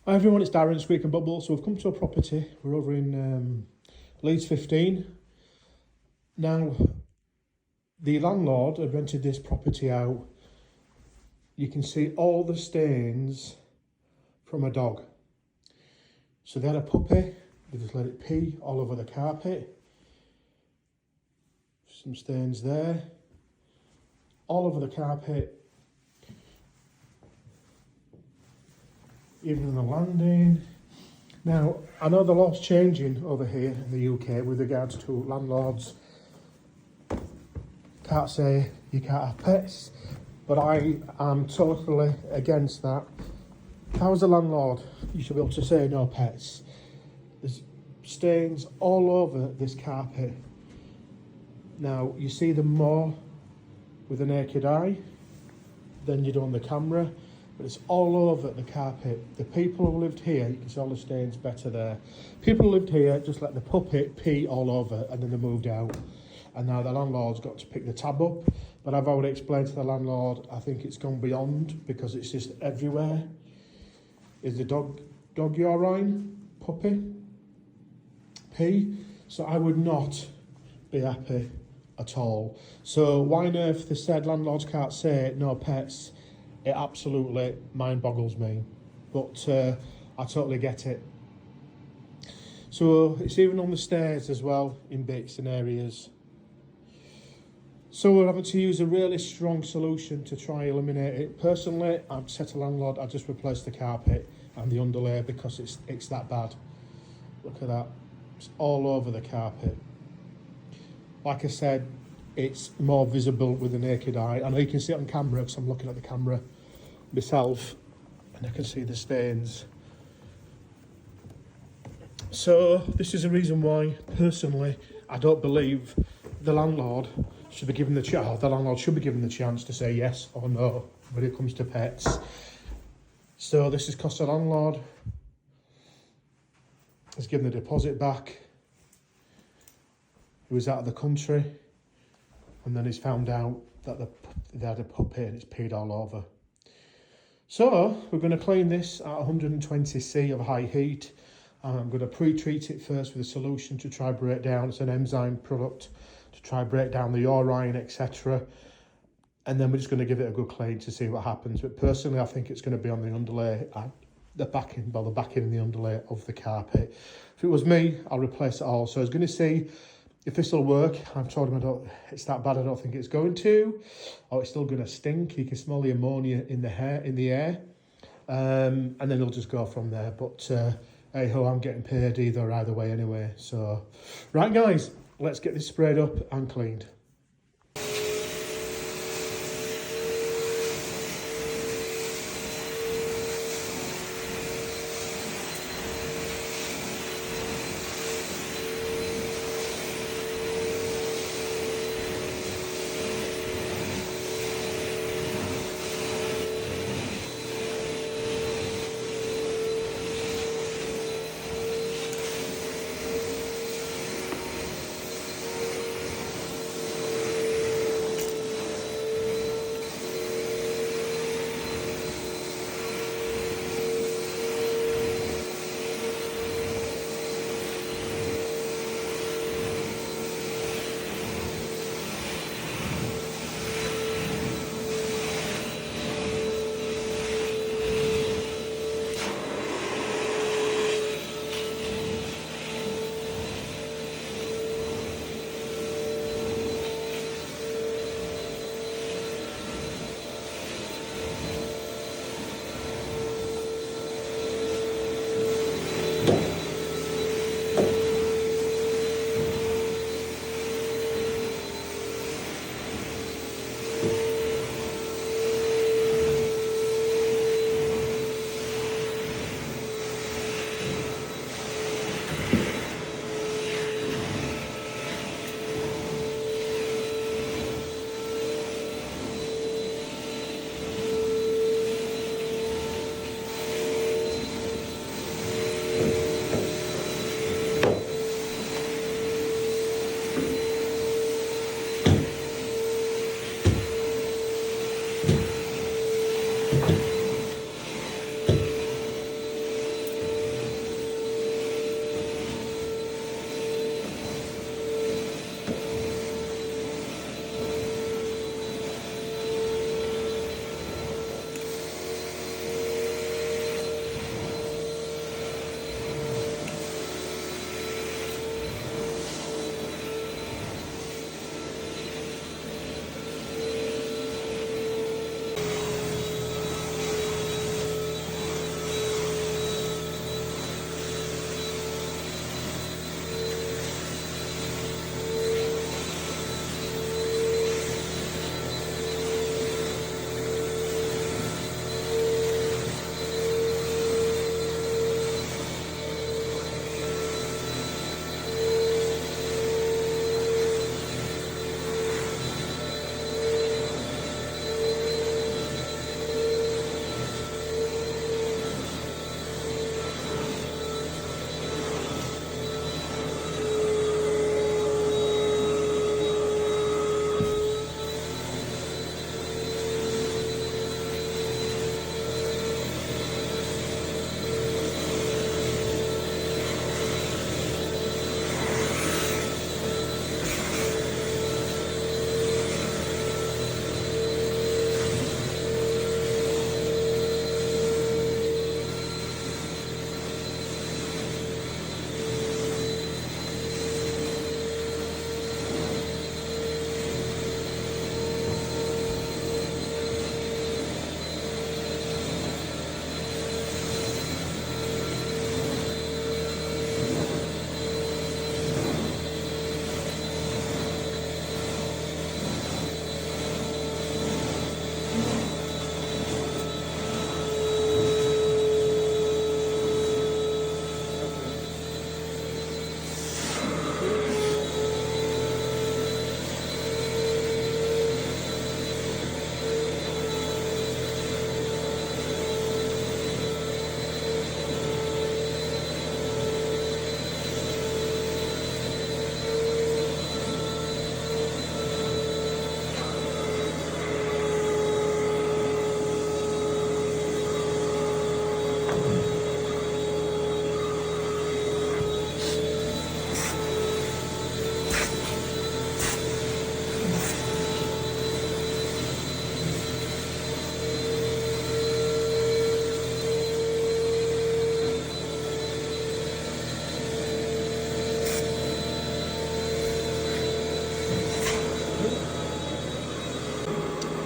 Hi everyone, it's Darren, Squeak and Bubble. So we've come to a property. We're over in Leeds 15. Now, the landlord had rented this property out. You can see all the stains from a dog. So they had a puppy, they just let it pee all over the carpet. Some stains there, all over the carpet. Even on the landing. Now, I know the law's changing over here in the UK with regards to landlords. Can't say you can't have pets, but I am totally against that. How as a landlord, you should be able to say no pets. There's stains all over this carpet. Now, you see them more with the naked eye than you do on the camera. But it's all over the carpet. The people who lived here, you can see all the stains better there. People who lived here just let the puppy pee all over and then they moved out. And now the landlord's got to pick the tab up. But I've already explained to the landlord, I think it's gone beyond because it's just everywhere. Is the dog urine, puppy, pee? So I would not be happy at all. So why on earth they said landlords can't say no pets? It absolutely mind boggles me, but I totally get it. So it's even on the stairs as well in bits and areas. So we're having to use a really strong solution to try and eliminate it. Personally, I'd say to landlord, I'd just replace the carpet and the underlay because it's that bad. Look at that, it's all over the carpet. Like I said, it's more visible with the naked eye. I know you can see it on camera because I'm looking at the camera myself and I can see the stains. So this is a reason why, personally, I don't believe the landlord should be given the chance. The landlord should be given the chance to say yes or no when it comes to pets. So this has cost the landlord. He's given the deposit back. He was out of the country. And then he's found out that they had a puppy and it's peed all over. So we're going to clean this at 120C of high heat. I'm going to pre-treat it first with a solution to try break down. It's an enzyme product to try break down the urine, etc. And then we're just going to give it a good clean to see what happens. But personally, I think it's going to be on the underlay, the backing and the underlay of the carpet. If it was me, I'll replace it all. So I was going to see if this will work. I've told him it's that bad, I don't think it's going to. Oh, it's still going to stink. You can smell the ammonia in the air. And then it'll just go from there. But hey ho, I'm getting paid either way anyway. So, right guys, let's get this sprayed up and cleaned.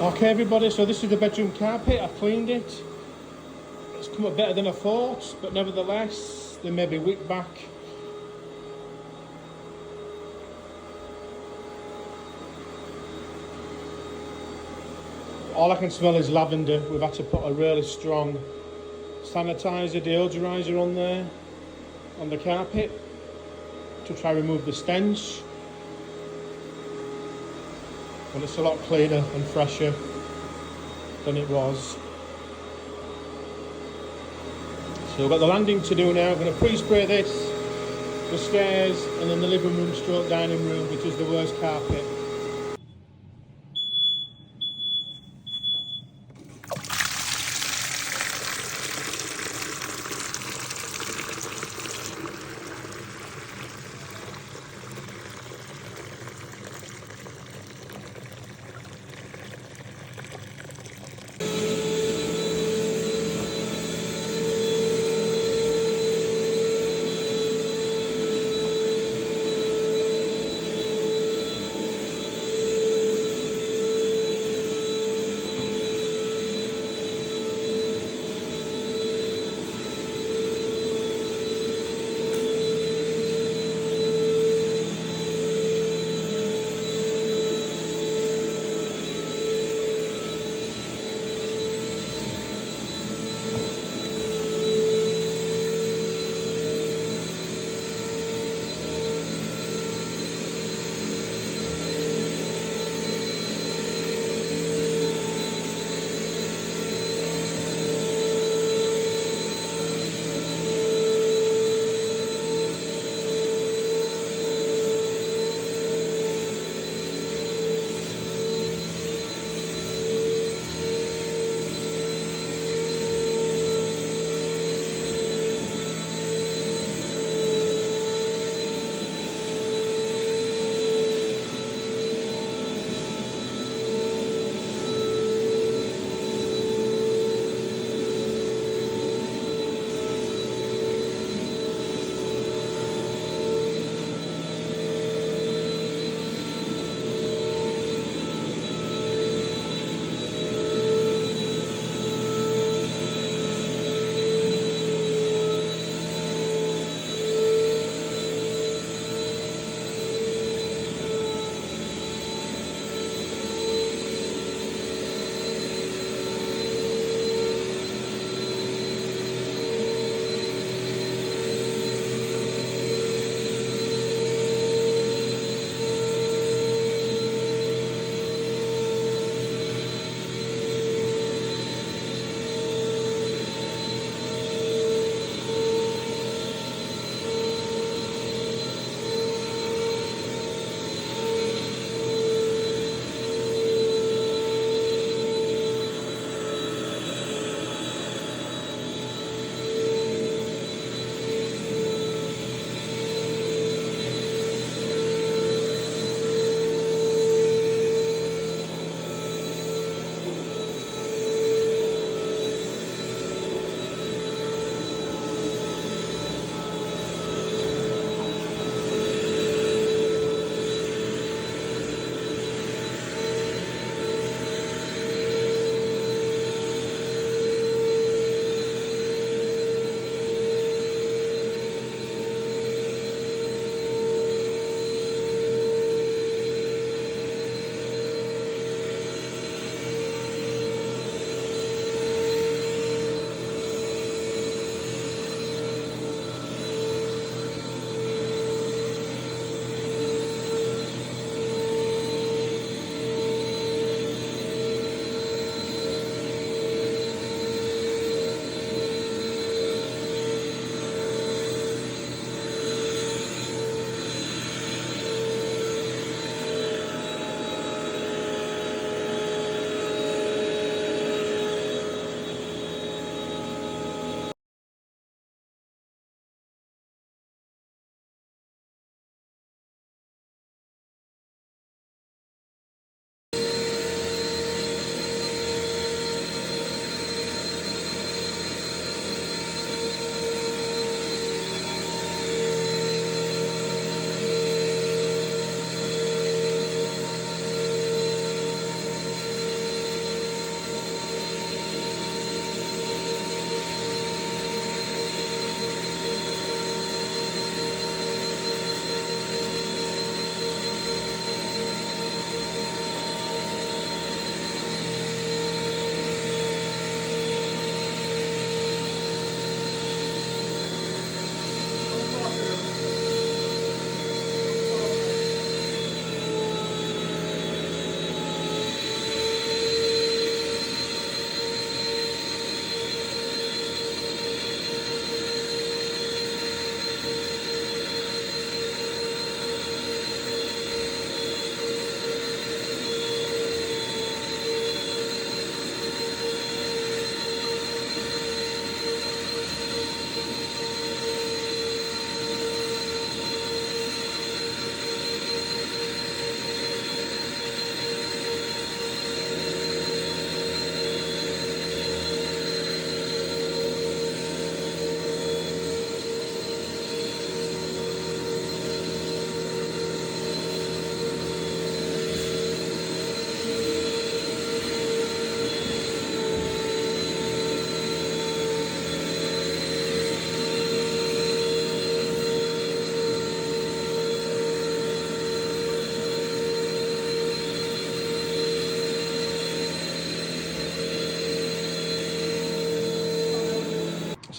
Okay everybody, so this is the bedroom carpet. I've cleaned it. It's come up better than I thought, but nevertheless there may be wick back. All I can smell is lavender. We've had to put a really strong sanitizer, deodorizer on there, on the carpet, to try and remove the stench. But it's a lot cleaner and fresher than it was. So we've got the landing to do now. I'm going to pre-spray this, the stairs, and then the living room stroke dining room, which is the worst carpet.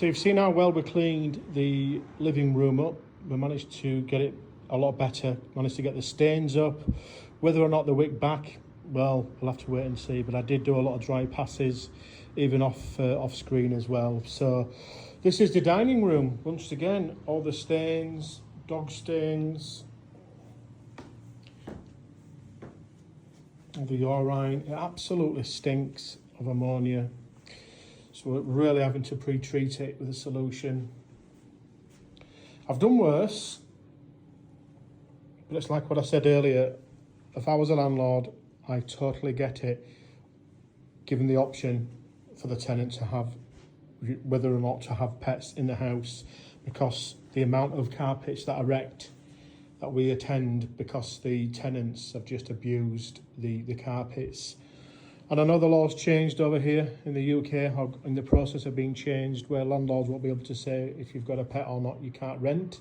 So you've seen how well we cleaned the living room up. We managed to get it a lot better, managed to get the stains up. Whether or not the wick back, well, we'll have to wait and see, but I did do a lot of dry passes, even off screen as well. So this is the dining room. Once again, all the stains, dog stains, all the urine. It absolutely stinks of ammonia. So we're really having to pre-treat it with a solution. I've done worse, but it's like what I said earlier. If I was a landlord, I totally get it, given the option for the tenant to have, whether or not to have pets in the house, because the amount of carpets that are wrecked that we attend because the tenants have just abused the carpets. And I know the law's changed over here in the UK, or in the process of being changed, where landlords won't be able to say if you've got a pet or not, you can't rent.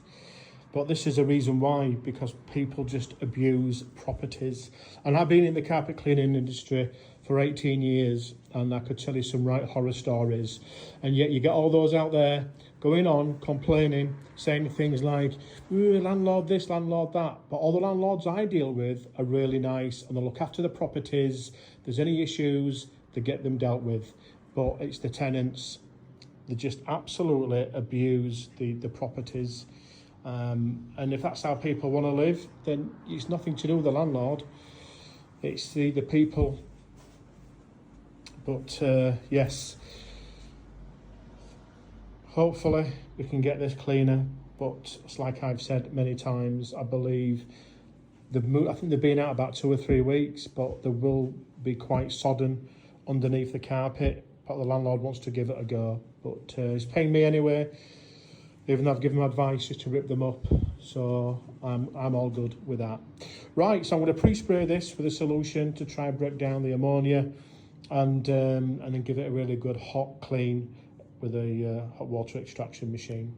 But this is a reason why, because people just abuse properties. And I've been in the carpet cleaning industry for 18 years, and I could tell you some right horror stories. And yet you get all those out there going on, complaining, saying things like, landlord this, landlord that. But all the landlords I deal with are really nice, and they look after the properties. If there's any issues, they get them dealt with. But it's the tenants, they just absolutely abuse the properties. And if that's how people want to live, then it's nothing to do with the landlord. It's the people. But yes, hopefully we can get this cleaner. But it's like I've said many times, I believe I think they've been out about 2 or 3 weeks, but they will be quite sodden underneath the carpet. But the landlord wants to give it a go. But he's paying me anyway. Even though I've given him advice just to rip them up, so I'm all good with that. Right, so I'm going to pre-spray this with a solution to try and break down the ammonia, and then give it a really good hot clean with a hot water extraction machine.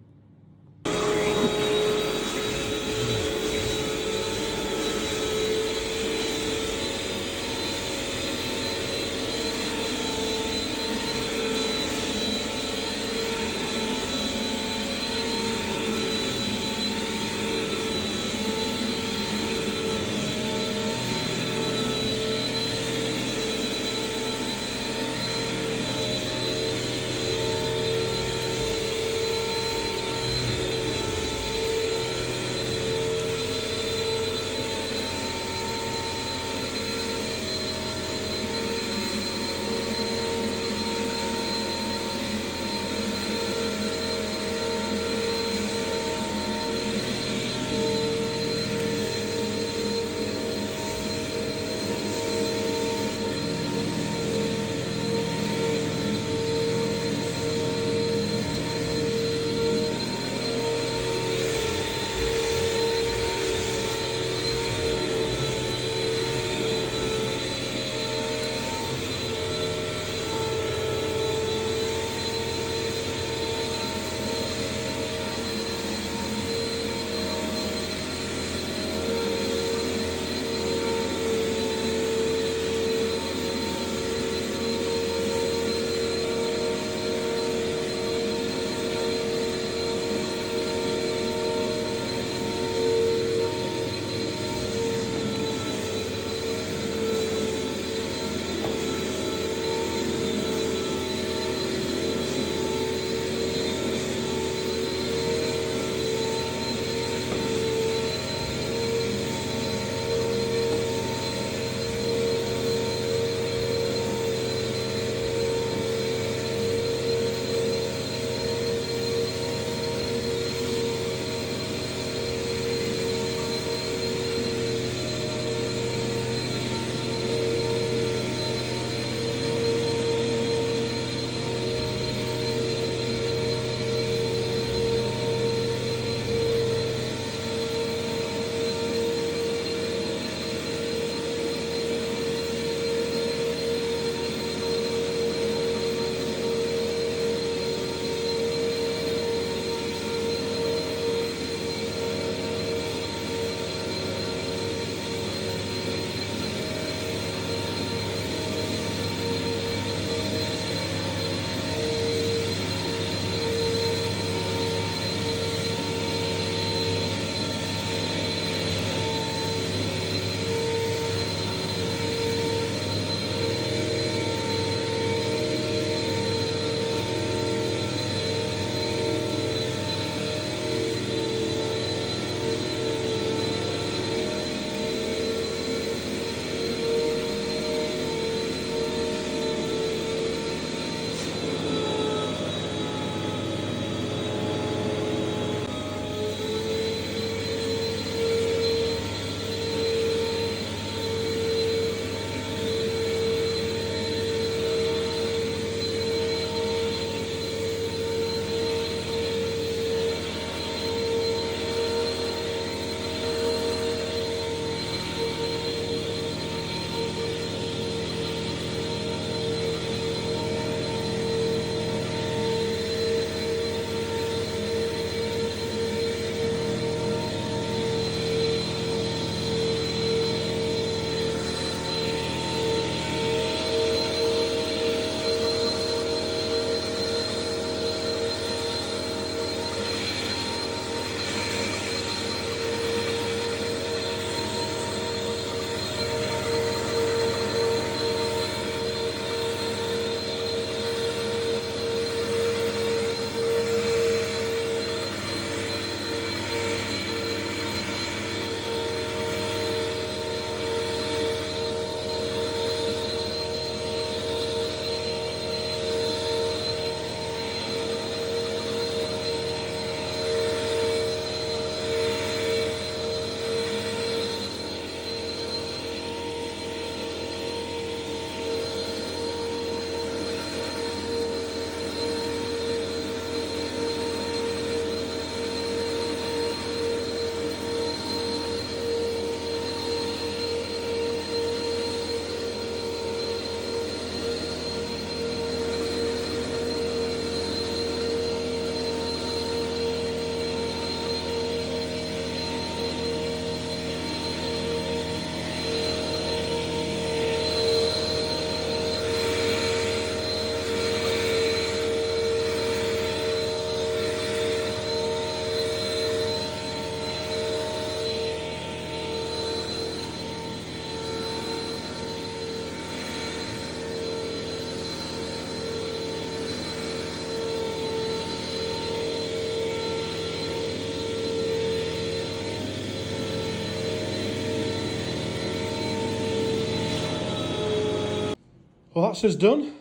Well, that's us done.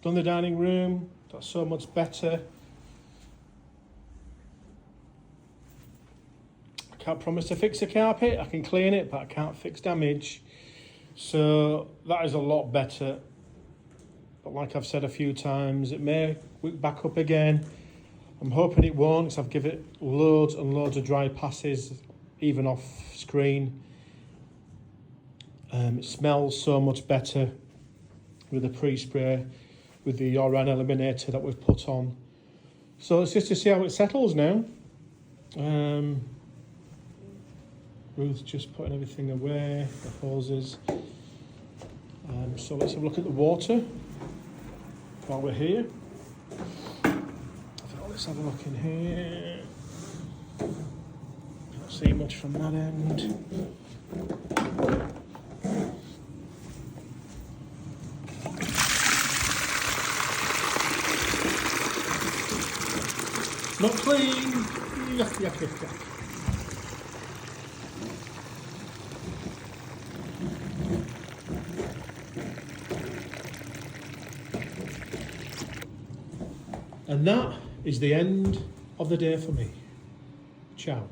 Done the dining room. That's so much better. I can't promise to fix the carpet. I can clean it, but I can't fix damage. So that is a lot better. But like I've said a few times, it may wick back up again. I'm hoping it won't, because I've given it loads and loads of dry passes, even off screen. It smells so much better with the pre-spray, with the urine eliminator that we've put on. So it's just to see how it settles now. Ruth's just putting everything away, the hoses. So let's have a look at the water while we're here. Let's have a look in here. Can't see much from that end. Not clean. Yuck, yuck, yuck, yuck. And that is the end of the day for me. Ciao.